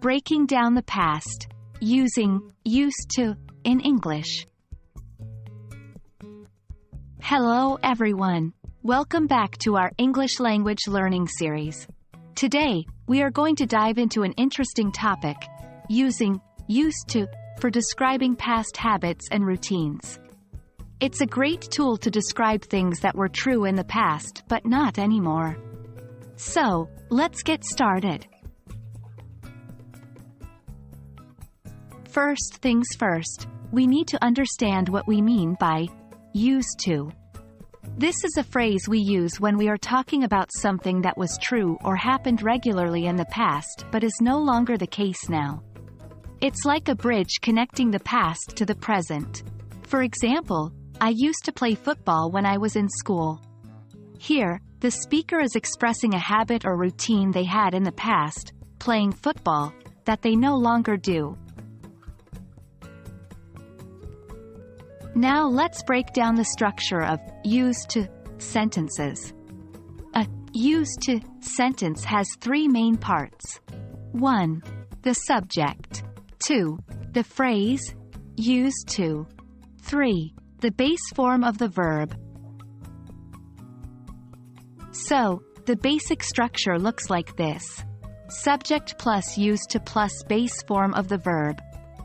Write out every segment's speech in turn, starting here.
Breaking down the past, using used to in English. Hello everyone. Welcome back to our English language learning series. Today, we are going to dive into an interesting topic, using used to for describing past habits and routines. It's a great tool to describe things that were true in the past but not anymore. So, let's get started. First things first, we need to understand what we mean by used to. This is a phrase we use when we are talking about something that was true or happened regularly in the past but is no longer the case now. It's like a bridge connecting the past to the present. For example, I used to play football when I was in school. Here, the speaker is expressing a habit or routine they had in the past, playing football, that they no longer do. Now let's break down the structure of used to sentences. A used to sentence has three main parts. 1. The subject. 2. The phrase, used to. 3. The base form of the verb. So, the basic structure looks like this. Subject plus used to plus base form of the verb.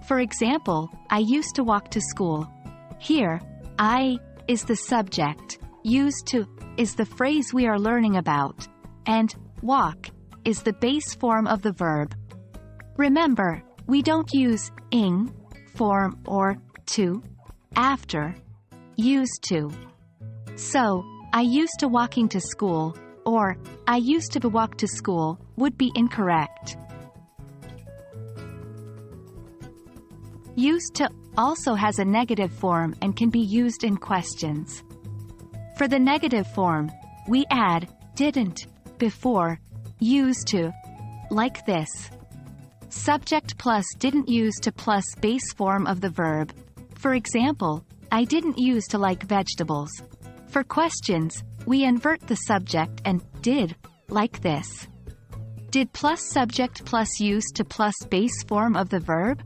For example, I used to walk to school. Here, I is the subject, used to is the phrase we are learning about, and walk is the base form of the verb. Remember, we don't use ing form or to after used to. So, I used to walking to school or I used to walk to school would be incorrect. Used to also has a negative form and can be used in questions. For the negative form, we add didn't before used to, like this. Subject plus didn't used to plus base form of the verb. For example, I didn't used to like vegetables. For questions, we invert the subject and did, like this. Did plus subject plus used to plus base form of the verb?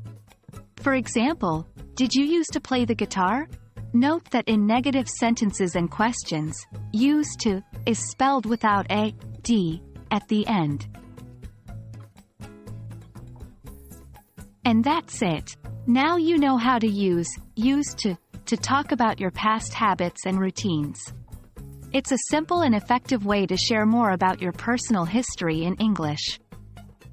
For example, did you used to play the guitar? Note that in negative sentences and questions, used to is spelled without a d at the end. And that's it. Now you know how to use used to talk about your past habits and routines. It's a simple and effective way to share more about your personal history in English.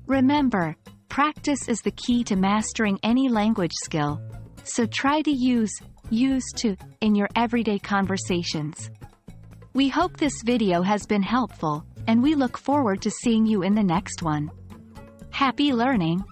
Remember, practice is the key to mastering any language skill, so try to use used to in your everyday conversations. We hope this video has been helpful, and we look forward to seeing you in the next one. Happy learning!